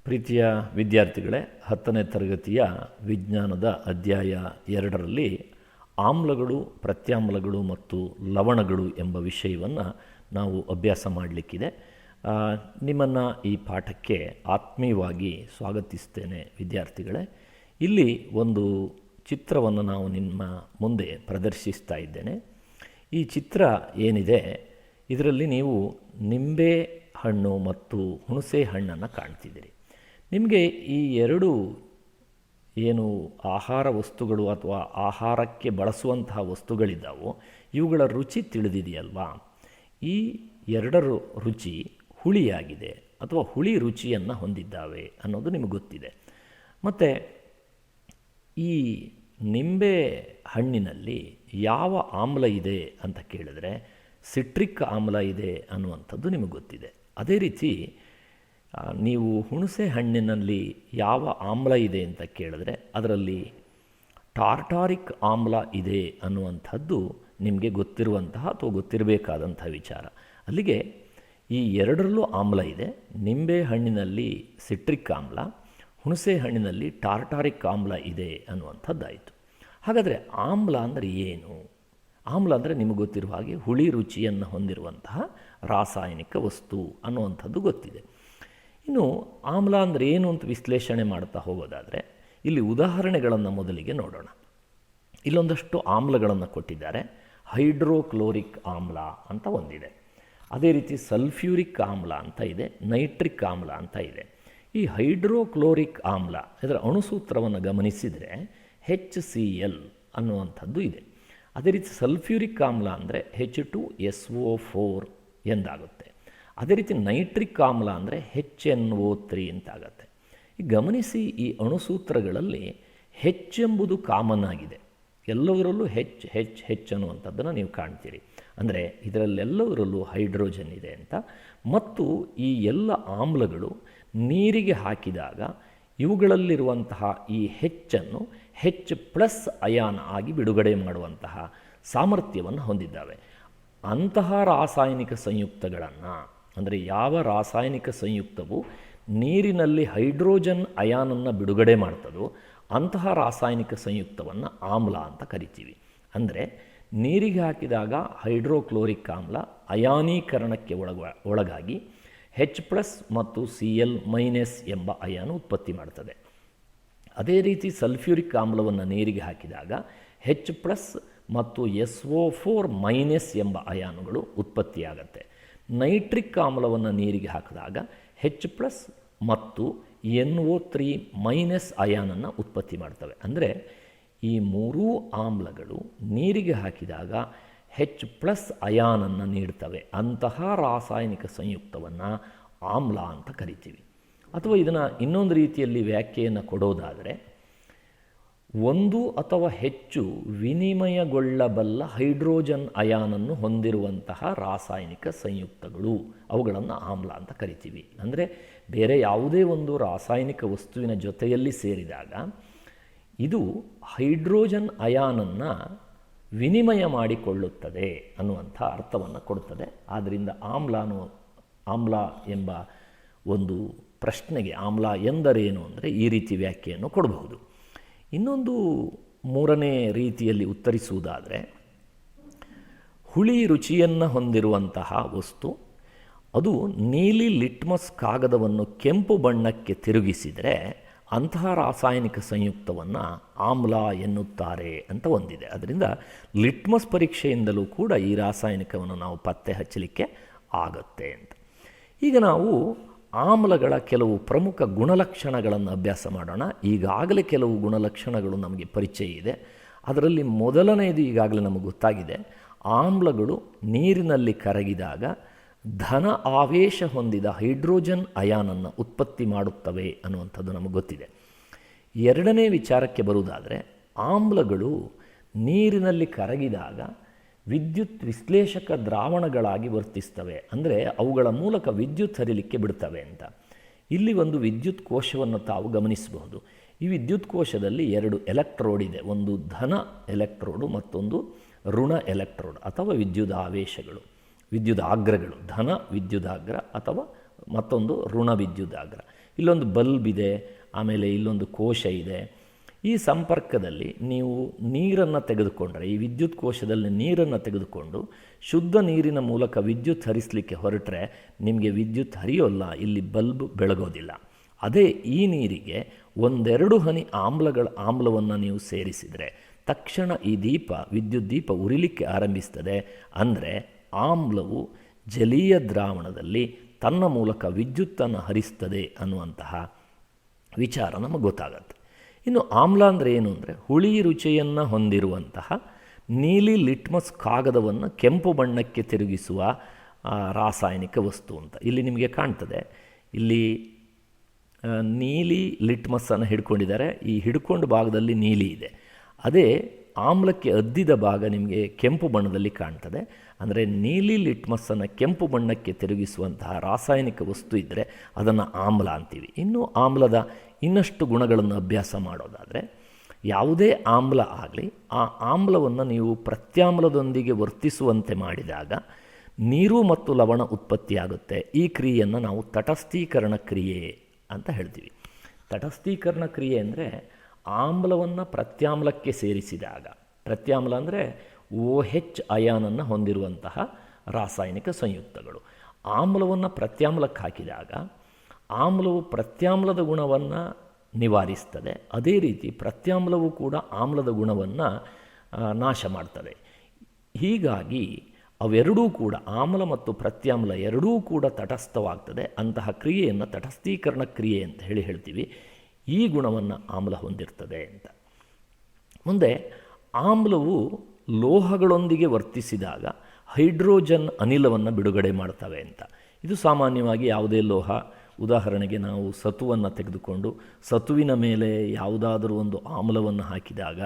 ಪ್ರೀತಿಯ ವಿದ್ಯಾರ್ಥಿಗಳೇ, 10ನೇ ತರಗತಿಯ ವಿಜ್ಞಾನದ ಅಧ್ಯಾಯ 2ರಲ್ಲಿ ಆಮ್ಲಗಳು, ಪ್ರತ್ಯಾಮ್ಲಗಳು ಮತ್ತು ಲವಣಗಳು ಎಂಬ ವಿಷಯವನ್ನು ನಾವು ಅಭ್ಯಾಸ ಮಾಡಲಿಕ್ಕಿದೆ. ನಿಮ್ಮನ್ನು ಈ ಪಾಠಕ್ಕೆ ಆತ್ಮೀಯವಾಗಿ ಸ್ವಾಗತಿಸ್ತೇನೆ ವಿದ್ಯಾರ್ಥಿಗಳೇ. ಇಲ್ಲಿ ಒಂದು ಚಿತ್ರವನ್ನು ನಾವು ನಿಮ್ಮ ಮುಂದೆ ಪ್ರದರ್ಶಿಸ್ತಾ ಇದ್ದೇನೆ. ಈ ಚಿತ್ರ ಏನಿದೆ, ಇದರಲ್ಲಿ ನೀವು ನಿಂಬೆ ಹಣ್ಣು ಮತ್ತು ಹುಣಸೆ ಹಣ್ಣನ್ನು ಕಾಣ್ತಿದ್ದೀರಿ. ನಿಮಗೆ ಈ ಎರಡು ಏನು ಆಹಾರ ವಸ್ತುಗಳು ಅಥವಾ ಆಹಾರಕ್ಕೆ ಬಳಸುವಂತಹ ವಸ್ತುಗಳಿದ್ದಾವೋ ಇವುಗಳ ರುಚಿ ತಿಳಿದಿದೆಯಲ್ವಾ? ಈ ಎರಡರ ರುಚಿ ಹುಳಿಯಾಗಿದೆ ಅಥವಾ ಹುಳಿ ರುಚಿಯನ್ನು ಹೊಂದಿದ್ದಾವೆ ಅನ್ನೋದು ನಿಮಗೆ ಗೊತ್ತಿದೆ. ಮತ್ತು ಈ ನಿಂಬೆ ಹಣ್ಣಿನಲ್ಲಿ ಯಾವ ಆಮ್ಲ ಇದೆ ಅಂತ ಕೇಳಿದ್ರೆ ಸಿಟ್ರಿಕ್ ಆಮ್ಲ ಇದೆ ಅನ್ನುವಂಥದ್ದು ನಿಮಗೆ ಗೊತ್ತಿದೆ. ಅದೇ ರೀತಿ ನೀವು ಹುಣಸೆ ಹಣ್ಣಿನಲ್ಲಿ ಯಾವ ಆಮ್ಲ ಇದೆ ಅಂತ ಕೇಳಿದ್ರೆ ಅದರಲ್ಲಿ ಟಾರ್ಟಾರಿಕ್ ಆಮ್ಲ ಇದೆ ಅನ್ನುವಂಥದ್ದು ನಿಮಗೆ ಗೊತ್ತಿರುವಂತಹ ಅಥವಾ ಗೊತ್ತಿರಬೇಕಾದಂತಹ ವಿಚಾರ. ಅಲ್ಲಿಗೆ ಈ ಎರಡರಲ್ಲೂ ಆಮ್ಲ ಇದೆ. ನಿಂಬೆ ಹಣ್ಣಿನಲ್ಲಿ ಸಿಟ್ರಿಕ್ ಆಮ್ಲ, ಹುಣಸೆ ಹಣ್ಣಿನಲ್ಲಿ ಟಾರ್ಟಾರಿಕ್ ಆಮ್ಲ ಇದೆ ಅನ್ನುವಂಥದ್ದಾಯಿತು. ಹಾಗಾದರೆ ಆಮ್ಲ ಅಂದರೆ ಏನು? ಆಮ್ಲ ಅಂದರೆ ನಿಮಗೆ ಗೊತ್ತಿರುವ ಹಾಗೆ ಹುಳಿ ರುಚಿಯನ್ನು ಹೊಂದಿರುವಂತಹ ರಾಸಾಯನಿಕ ವಸ್ತು ಅನ್ನುವಂಥದ್ದು ಗೊತ್ತಿದೆ. ಇನ್ನು ಆಮ್ಲ ಅಂದರೆ ಏನು ಅಂತ ವಿಶ್ಲೇಷಣೆ ಮಾಡ್ತಾ ಹೋಗೋದಾದರೆ ಇಲ್ಲಿ ಉದಾಹರಣೆಗಳನ್ನು ಮೊದಲಿಗೆ ನೋಡೋಣ. ಇಲ್ಲೊಂದಷ್ಟು ಆಮ್ಲಗಳನ್ನು ಕೊಟ್ಟಿದ್ದಾರೆ. ಹೈಡ್ರೋಕ್ಲೋರಿಕ್ ಆಮ್ಲ ಅಂತ ಒಂದಿದೆ, ಅದೇ ರೀತಿ ಸಲ್ಫ್ಯೂರಿಕ್ ಆಮ್ಲ ಅಂತ ಇದೆ, ನೈಟ್ರಿಕ್ ಆಮ್ಲ ಅಂತ ಇದೆ. ಈ ಹೈಡ್ರೋಕ್ಲೋರಿಕ್ ಆಮ್ಲ ಇದರ ಅಣುಸೂತ್ರವನ್ನು ಗಮನಿಸಿದರೆ HCl ಅನ್ನುವಂಥದ್ದು ಇದೆ. ಅದೇ ರೀತಿ ಸಲ್ಫ್ಯೂರಿಕ್ ಆಮ್ಲ ಅಂದರೆ H2SO4 ಎಂದಾಗುತ್ತೆ. ಅದೇ ರೀತಿ ನೈಟ್ರಿಕ್ ಆಮ್ಲ ಅಂದರೆ HNO3 ಅಂತಾಗತ್ತೆ. ಈ ಗಮನಿಸಿ, ಈ ಅಣುಸೂತ್ರಗಳಲ್ಲಿ ಹೆಚ್ ಎಂಬುದು ಕಾಮನ್ ಆಗಿದೆ. ಎಲ್ಲದರಲ್ಲೂ ಹೆಚ್ ಅನ್ನುವಂಥದ್ದನ್ನು ನೀವು ಕಾಣ್ತೀರಿ. ಅಂದರೆ ಇದರಲ್ಲೆಲ್ಲದರಲ್ಲೂ ಹೈಡ್ರೋಜನ್ ಇದೆ ಅಂತ. ಮತ್ತು ಈ ಎಲ್ಲ ಆಮ್ಲಗಳು ನೀರಿಗೆ ಹಾಕಿದಾಗ ಇವುಗಳಲ್ಲಿರುವಂತಹ ಈ ಹೆಚ್ಚನ್ನು H+ ಅಯಾನ್ ಆಗಿ ಬಿಡುಗಡೆ ಮಾಡುವಂತಹ ಸಾಮರ್ಥ್ಯವನ್ನು ಹೊಂದಿದ್ದಾವೆ. ಅಂತಹ ರಾಸಾಯನಿಕ ಸಂಯುಕ್ತಗಳನ್ನು, ಅಂದರೆ ಯಾವ ರಾಸಾಯನಿಕ ಸಂಯುಕ್ತವು ನೀರಿನಲ್ಲಿ ಹೈಡ್ರೋಜನ್ ಅಯಾನನ್ನು ಬಿಡುಗಡೆ ಮಾಡ್ತದೋ ಅಂತಹ ರಾಸಾಯನಿಕ ಸಂಯುಕ್ತವನ್ನು ಆಮ್ಲ ಅಂತ ಕರಿತೀವಿ. ಅಂದರೆ ನೀರಿಗೆ ಹಾಕಿದಾಗ ಹೈಡ್ರೋಕ್ಲೋರಿಕ್ ಆಮ್ಲ ಅಯಾನೀಕರಣಕ್ಕೆ ಒಳಗಾಗಿ H+ ಮತ್ತು Cl- ಎಂಬ ಅಯಾನು ಉತ್ಪತ್ತಿ ಮಾಡ್ತದೆ. ಅದೇ ರೀತಿ ಸಲ್ಫ್ಯೂರಿಕ್ ಆಮ್ಲವನ್ನು ನೀರಿಗೆ ಹಾಕಿದಾಗ H+ ಮತ್ತು SO4- ಎಂಬ ಅಯಾನುಗಳು ಉತ್ಪತ್ತಿಯಾಗತ್ತೆ. ನೈಟ್ರಿಕ್ ಆಮ್ಲವನ್ನು ನೀರಿಗೆ ಹಾಕಿದಾಗ H+ ಮತ್ತು NO3- ಅಯಾನನ್ನು ಉತ್ಪತ್ತಿ ಮಾಡ್ತವೆ. ಅಂದರೆ ಈ ಮೂರೂ ಆಮ್ಲಗಳು ನೀರಿಗೆ ಹಾಕಿದಾಗ H+ ಅಯಾನನ್ನು ನೀಡ್ತವೆ. ಅಂತಹ ರಾಸಾಯನಿಕ ಸಂಯುಕ್ತವನ್ನು ಆಮ್ಲ ಅಂತ ಕರಿತೀವಿ. ಅಥವಾ ಇದನ್ನು ಇನ್ನೊಂದು ರೀತಿಯಲ್ಲಿ ವ್ಯಾಖ್ಯೆಯನ್ನು ಕೊಡೋದಾದರೆ, ಒಂದು ಅಥವಾ ಹೆಚ್ಚು ವಿನಿಮಯಗೊಳ್ಳಬಲ್ಲ ಹೈಡ್ರೋಜನ್ ಅಯಾನನ್ನು ಹೊಂದಿರುವಂತಹ ರಾಸಾಯನಿಕ ಸಂಯುಕ್ತಗಳು, ಅವುಗಳನ್ನು ಆಮ್ಲ ಅಂತ ಕರಿತೀವಿ. ಅಂದರೆ ಬೇರೆ ಯಾವುದೇ ಒಂದು ರಾಸಾಯನಿಕ ವಸ್ತುವಿನ ಜೊತೆಯಲ್ಲಿ ಸೇರಿದಾಗ ಇದು ಹೈಡ್ರೋಜನ್ ಅಯಾನನ್ನು ವಿನಿಮಯ ಮಾಡಿಕೊಳ್ಳುತ್ತದೆ ಅನ್ನುವಂಥ ಅರ್ಥವನ್ನು ಕೊಡುತ್ತದೆ. ಆದ್ದರಿಂದ ಆಮ್ಲ ಎಂಬ ಒಂದು ಪ್ರಶ್ನೆಗೆ ಆಮ್ಲ ಎಂದರೇನು ಅಂದರೆ ಈ ರೀತಿ ವ್ಯಾಖ್ಯೆಯನ್ನು ಕೊಡಬಹುದು. ಇನ್ನೊಂದು ಮೂರನೇ ರೀತಿಯಲ್ಲಿ ಉತ್ತರಿಸುವುದಾದರೆ, ಹುಳಿ ರುಚಿಯನ್ನು ಹೊಂದಿರುವಂತಹ ವಸ್ತು ಅದು ನೀಲಿ ಲಿಟ್ಮಸ್ ಕಾಗದವನ್ನು ಕೆಂಪು ಬಣ್ಣಕ್ಕೆ ತಿರುಗಿಸಿದರೆ ಅಂತಹ ರಾಸಾಯನಿಕ ಸಂಯುಕ್ತವನ್ನು ಆಮ್ಲ ಎನ್ನುತ್ತಾರೆ ಅಂತ ಒಂದಿದೆ. ಅದರಿಂದ ಲಿಟ್ಮಸ್ ಪರೀಕ್ಷೆಯಿಂದಲೂ ಕೂಡ ಈ ರಾಸಾಯನಿಕವನ್ನು ನಾವು ಪತ್ತೆ ಹಚ್ಚಲಿಕ್ಕೆ ಆಗುತ್ತೆ ಅಂತ. ಈಗ ನಾವು ಆಮ್ಲಗಳ ಕೆಲವು ಪ್ರಮುಖ ಗುಣಲಕ್ಷಣಗಳನ್ನು ಅಭ್ಯಾಸ ಮಾಡೋಣ. ಈಗಾಗಲೇ ಕೆಲವು ಗುಣಲಕ್ಷಣಗಳು ನಮಗೆ ಪರಿಚಯ ಇದೆ. ಅದರಲ್ಲಿ ಮೊದಲನೆಯದು ಈಗಾಗಲೇ ನಮಗೆ ಗೊತ್ತಾಗಿದೆ. ಆಮ್ಲಗಳು ನೀರಿನಲ್ಲಿ ಕರಗಿದಾಗ ಧನ ಆವೇಶ ಹೊಂದಿದ ಹೈಡ್ರೋಜನ್ ಅಯಾನನ್ನು ಉತ್ಪತ್ತಿ ಮಾಡುತ್ತವೆ ಅನ್ನುವಂಥದ್ದು ನಮಗೆ ಗೊತ್ತಿದೆ. ಎರಡನೇ ವಿಚಾರಕ್ಕೆ ಬರುವುದಾದರೆ, ಆಮ್ಲಗಳು ನೀರಿನಲ್ಲಿ ಕರಗಿದಾಗ ವಿದ್ಯುತ್ ವಿಶ್ಲೇಷಕ ದ್ರಾವಣಗಳಾಗಿ ವರ್ತಿಸ್ತವೆ. ಅಂದರೆ ಅವುಗಳ ಮೂಲಕ ವಿದ್ಯುತ್ ಹರಿಲಿಕ್ಕೆ ಬಿಡ್ತವೆ ಅಂತ. ಇಲ್ಲಿ ಒಂದು ವಿದ್ಯುತ್ ಕೋಶವನ್ನು ತಾವು ಗಮನಿಸಬಹುದು. ಈ ವಿದ್ಯುತ್ ಕೋಶದಲ್ಲಿ 2 ಎಲೆಕ್ಟ್ರೋಡ್ ಇದೆ. ಒಂದು ಧನ ಎಲೆಕ್ಟ್ರೋಡು, ಮತ್ತೊಂದು ಋಣ ಎಲೆಕ್ಟ್ರೋಡ್ ಅಥವಾ ವಿದ್ಯುದಾಗ್ರಗಳು. ಧನ ವಿದ್ಯುದಾಗ್ರ ಅಥವಾ ಮತ್ತೊಂದು ಋಣ ವಿದ್ಯುದಾಗ್ರ. ಇಲ್ಲೊಂದು ಬಲ್ಬ್ ಇದೆ, ಆಮೇಲೆ ಇಲ್ಲೊಂದು ಕೋಶ ಇದೆ. ಈ ಸಂಪರ್ಕದಲ್ಲಿ ನೀವು ನೀರನ್ನು ತೆಗೆದುಕೊಂಡ್ರೆ, ಈ ವಿದ್ಯುತ್ ಕೋಶದಲ್ಲಿ ನೀರನ್ನು ತೆಗೆದುಕೊಂಡು ಶುದ್ಧ ನೀರಿನ ಮೂಲಕ ವಿದ್ಯುತ್ ಹರಿಸಲಿಕ್ಕೆ ಹೊರಟ್ರೆ ನಿಮಗೆ ವಿದ್ಯುತ್ ಹರಿಯೋಲ್ಲ, ಇಲ್ಲಿ ಬಲ್ಬ್ ಬೆಳಗೋದಿಲ್ಲ. ಅದೇ ಈ ನೀರಿಗೆ ಒಂದೆರಡು ಹನಿ ಆಮ್ಲವನ್ನು ನೀವು ಸೇರಿಸಿದರೆ ತಕ್ಷಣ ಈ ವಿದ್ಯುತ್ ದೀಪ ಉರಿಲಿಕ್ಕೆ ಆರಂಭಿಸ್ತದೆ. ಅಂದರೆ ಆಮ್ಲವು ಜಲೀಯ ದ್ರಾವಣದಲ್ಲಿ ತನ್ನ ಮೂಲಕ ವಿದ್ಯುತ್ತನ್ನು ಹರಿಸ್ತದೆ ಅನ್ನುವಂತಹ ವಿಚಾರ ನಮಗೆ ಗೊತ್ತಾಗತ್ತೆ. ಇನ್ನು ಆಮ್ಲ ಅಂದರೆ ಏನು ಅಂದರೆ ಹುಳಿ ರುಚಿಯನ್ನು ಹೊಂದಿರುವಂತಹ ನೀಲಿ ಲಿಟ್ಮಸ್ ಕಾಗದವನ್ನು ಕೆಂಪು ಬಣ್ಣಕ್ಕೆ ತಿರುಗಿಸುವ ರಾಸಾಯನಿಕ ವಸ್ತು ಅಂತ ಇಲ್ಲಿ ನಿಮಗೆ ಕಾಣ್ತದೆ. ಇಲ್ಲಿ ನೀಲಿ ಲಿಟ್ಮಸ್ಸನ್ನು ಹಿಡ್ಕೊಂಡಿದ್ದಾರೆ. ಈ ಹಿಡ್ಕೊಂಡ ಭಾಗದಲ್ಲಿ ನೀಲಿ ಇದೆ. ಅದೇ ಆಮ್ಲಕ್ಕೆ ಅದ್ದಿದ ಭಾಗ ನಿಮಗೆ ಕೆಂಪು ಬಣ್ಣದಲ್ಲಿ ಕಾಣ್ತದೆ. ಅಂದರೆ ನೀಲಿ ಲಿಟ್ಮಸ್ಸನ್ನು ಕೆಂಪು ಬಣ್ಣಕ್ಕೆ ತಿರುಗಿಸುವಂತಹ ರಾಸಾಯನಿಕ ವಸ್ತು ಇದ್ದರೆ ಅದನ್ನು ಆಮ್ಲ ಅಂತೀವಿ. ಇನ್ನು ಆಮ್ಲದ ಇನ್ನಷ್ಟು ಗುಣಗಳನ್ನು ಅಭ್ಯಾಸ ಮಾಡೋದಾದರೆ, ಯಾವುದೇ ಆಮ್ಲ ಆಗಲಿ ಆ ಆಮ್ಲವನ್ನು ನೀವು ಪ್ರತ್ಯಾಮ್ಲದೊಂದಿಗೆ ವರ್ತಿಸುವಂತೆ ಮಾಡಿದಾಗ ನೀರು ಮತ್ತು ಲವಣ ಉತ್ಪತ್ತಿಯಾಗುತ್ತೆ. ಈ ಕ್ರಿಯೆಯನ್ನು ನಾವು ತಟಸ್ಥೀಕರಣ ಕ್ರಿಯೆ ಅಂತ ಹೇಳ್ತೀವಿ. ತಟಸ್ಥೀಕರಣ ಕ್ರಿಯೆ ಅಂದರೆ ಆಮ್ಲವನ್ನು ಪ್ರತ್ಯಾಮ್ಲಕ್ಕೆ ಸೇರಿಸಿದಾಗ, ಪ್ರತ್ಯಾಮ್ಲ ಅಂದರೆ OH ಅಯಾನನ್ನು ಹೊಂದಿರುವಂತಹ ರಾಸಾಯನಿಕ ಸಂಯುಕ್ತಗಳು. ಆಮ್ಲವನ್ನು ಪ್ರತ್ಯಾಮ್ಲಕ್ಕೆ ಹಾಕಿದಾಗ ಆಮ್ಲವು ಪ್ರತ್ಯಾಮ್ಲದ ಗುಣವನ್ನು ನಿವಾರಿಸ್ತದೆ. ಅದೇ ರೀತಿ ಪ್ರತ್ಯಾಮ್ಲವು ಕೂಡ ಆಮ್ಲದ ಗುಣವನ್ನು ನಾಶ ಮಾಡ್ತದೆ. ಹೀಗಾಗಿ ಅವೆರಡೂ ಕೂಡ, ಆಮ್ಲ ಮತ್ತು ಪ್ರತ್ಯಾಮ್ಲ ಎರಡೂ ಕೂಡ ತಟಸ್ಥವಾಗ್ತದೆ. ಅಂತಹ ಕ್ರಿಯೆಯನ್ನು ತಟಸ್ಥೀಕರಣ ಕ್ರಿಯೆ ಅಂತ ಹೇಳ್ತೀವಿ. ಈ ಗುಣವನ್ನು ಆಮ್ಲ ಹೊಂದಿರ್ತದೆ ಅಂತ. ಮುಂದೆ ಆಮ್ಲವು ಲೋಹಗಳೊಂದಿಗೆ ವರ್ತಿಸಿದಾಗ ಹೈಡ್ರೋಜನ್ ಅನಿಲವನ್ನು ಬಿಡುಗಡೆ ಮಾಡ್ತವೆ ಅಂತ. ಇದು ಸಾಮಾನ್ಯವಾಗಿ ಯಾವುದೇ ಲೋಹ, ಉದಾಹರಣೆಗೆ ನಾವು ಸತುವನ್ನು ತೆಗೆದುಕೊಂಡು ಸತುವಿನ ಮೇಲೆ ಯಾವುದಾದರೂ ಒಂದು ಆಮ್ಲವನ್ನು ಹಾಕಿದಾಗ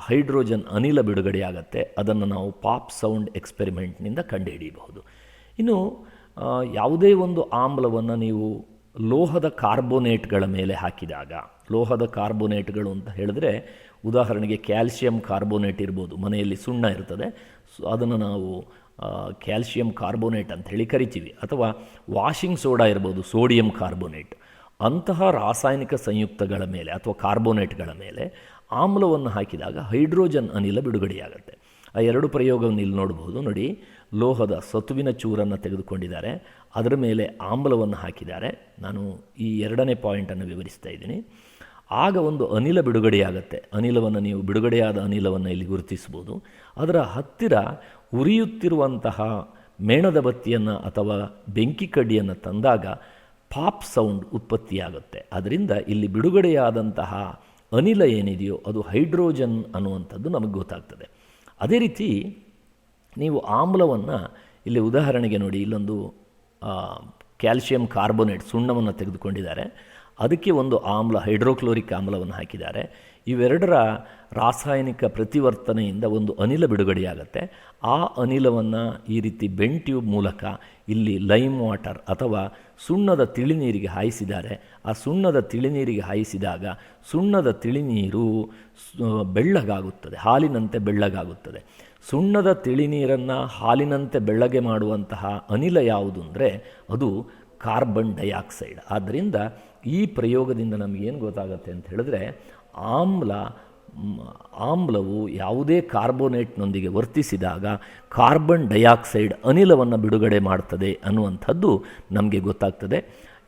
ಹೈಡ್ರೋಜನ್ ಅನಿಲ ಬಿಡುಗಡೆಯಾಗತ್ತೆ. ಅದನ್ನು ನಾವು ಪಾಪ್ ಸೌಂಡ್ ಎಕ್ಸ್ಪೆರಿಮೆಂಟ್ನಿಂದ ಕಂಡುಹಿಡಿಯಬಹುದು. ಇನ್ನು ಯಾವುದೇ ಒಂದು ಆಮ್ಲವನ್ನು ನೀವು ಲೋಹದ ಕಾರ್ಬೋನೇಟ್ಗಳ ಮೇಲೆ ಹಾಕಿದಾಗ, ಲೋಹದ ಕಾರ್ಬೋನೇಟ್ಗಳು ಅಂತ ಹೇಳಿದ್ರೆ ಉದಾಹರಣೆಗೆ ಕ್ಯಾಲ್ಸಿಯಂ ಕಾರ್ಬೋನೇಟ್ ಇರ್ಬೋದು. ಮನೆಯಲ್ಲಿ ಸುಣ್ಣ ಇರ್ತದೆ, ಅದನ್ನು ನಾವು ಕ್ಯಾಲ್ಸಿಯಂ ಕಾರ್ಬೋನೇಟ್ ಅಂತ ಹೇಳಿ ಕರಿತೀವಿ. ಅಥವಾ ವಾಷಿಂಗ್ ಸೋಡಾ ಇರ್ಬೋದು, ಸೋಡಿಯಂ ಕಾರ್ಬೋನೇಟ್. ಅಂತಹ ರಾಸಾಯನಿಕ ಸಂಯುಕ್ತಗಳ ಮೇಲೆ ಅಥವಾ ಕಾರ್ಬೋನೇಟ್ಗಳ ಮೇಲೆ ಆಮ್ಲವನ್ನು ಹಾಕಿದಾಗ ಹೈಡ್ರೋಜನ್ ಅನಿಲ ಬಿಡುಗಡೆಯಾಗುತ್ತೆ. ಆ ಎರಡು ಪ್ರಯೋಗವನ್ನು ಇಲ್ಲಿ ನೋಡಬಹುದು. ನೋಡಿ, ಲೋಹದ ಸತುವಿನ ಚೂರನ್ನು ತೆಗೆದುಕೊಂಡಿದ್ದಾರೆ, ಅದರ ಮೇಲೆ ಆಮ್ಲವನ್ನು ಹಾಕಿದ್ದಾರೆ. ನಾನು ಈ ಎರಡನೇ ಪಾಯಿಂಟನ್ನು ವಿವರಿಸ್ತಾ ಇದ್ದೀನಿ. ಆಗ ಒಂದು ಅನಿಲ ಬಿಡುಗಡೆಯಾಗುತ್ತೆ. ಅನಿಲವನ್ನು ನೀವು ಬಿಡುಗಡೆಯಾದ ಅನಿಲವನ್ನು ಇಲ್ಲಿ ಗುರುತಿಸ್ಬೋದು. ಅದರ ಹತ್ತಿರ ಉರಿಯುತ್ತಿರುವಂತಹ ಮೇಣದ ಬತ್ತಿಯನ್ನು ಅಥವಾ ಬೆಂಕಿ ಕಡ್ಡಿಯನ್ನು ತಂದಾಗ ಪಾಪ್ ಸೌಂಡ್ ಉತ್ಪತ್ತಿಯಾಗುತ್ತೆ. ಅದರಿಂದ ಇಲ್ಲಿ ಬಿಡುಗಡೆಯಾದಂತಹ ಅನಿಲ ಏನಿದೆಯೋ ಅದು ಹೈಡ್ರೋಜನ್ ಅನ್ನುವಂಥದ್ದು ನಮಗೆ ಗೊತ್ತಾಗ್ತದೆ. ಅದೇ ರೀತಿ ನೀವು ಆಮ್ಲವನ್ನು ಇಲ್ಲಿ ಉದಾಹರಣೆಗೆ ನೋಡಿ, ಇಲ್ಲೊಂದು ಕ್ಯಾಲ್ಸಿಯಂ ಕಾರ್ಬೋನೇಟ್ ಸುಣ್ಣವನ್ನು ತೆಗೆದುಕೊಂಡಿದ್ದಾರೆ, ಅದಕ್ಕೆ ಒಂದು ಆಮ್ಲ ಹೈಡ್ರೋಕ್ಲೋರಿಕ್ ಆಮ್ಲವನ್ನು ಹಾಕಿದ್ದಾರೆ. ಇವೆರಡರ ರಾಸಾಯನಿಕ ಪ್ರತಿವರ್ತನೆಯಿಂದ ಒಂದು ಅನಿಲ ಬಿಡುಗಡೆಯಾಗುತ್ತೆ. ಆ ಅನಿಲವನ್ನು ಈ ರೀತಿ ಬೆನ್ ಟ್ಯೂಬ್ ಮೂಲಕ ಇಲ್ಲಿ ಲೈಮ್ ವಾಟರ್ ಅಥವಾ ಸುಣ್ಣದ ತಿಳಿನೀರಿಗೆ ಹಾಯಿಸಿದ್ದಾರೆ. ಆ ಸುಣ್ಣದ ತಿಳಿನೀರಿಗೆ ಹಾಯಿಸಿದಾಗ ಸುಣ್ಣದ ತಿಳಿನೀರು ಬೆಳ್ಳಗಾಗುತ್ತದೆ, ಹಾಲಿನಂತೆ ಬೆಳ್ಳಗಾಗುತ್ತದೆ. ಸುಣ್ಣದ ತಿಳಿನೀರನ್ನು ಹಾಲಿನಂತೆ ಬೆಳ್ಳಗೆ ಮಾಡುವಂತಹ ಅನಿಲ ಯಾವುದು ಅಂದರೆ ಅದು ಕಾರ್ಬನ್ ಡೈಆಕ್ಸೈಡ್. ಆದ್ದರಿಂದ ಈ ಪ್ರಯೋಗದಿಂದ ನಮಗೇನು ಗೊತ್ತಾಗುತ್ತೆ ಅಂತ ಹೇಳಿದ್ರೆ, ಆಮ್ಲವು ಯಾವುದೇ ಕಾರ್ಬೋನೇಟ್ನೊಂದಿಗೆ ವರ್ತಿಸಿದಾಗ ಕಾರ್ಬನ್ ಡೈಆಕ್ಸೈಡ್ ಅನಿಲವನ್ನು ಬಿಡುಗಡೆ ಮಾಡ್ತದೆ ಅನ್ನುವಂಥದ್ದು ನಮಗೆ ಗೊತ್ತಾಗ್ತದೆ.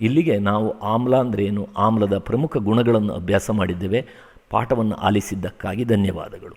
ಇಲ್ಲಿಗೆ ನಾವು ಆಮ್ಲ ಅಂದ್ರೇನು, ಆಮ್ಲದ ಪ್ರಮುಖ ಗುಣಗಳನ್ನು ಅಭ್ಯಾಸ ಮಾಡಿದ್ದೇವೆ. ಪಾಠವನ್ನು ಆಲಿಸಿದ್ದಕ್ಕಾಗಿ ಧನ್ಯವಾದಗಳು.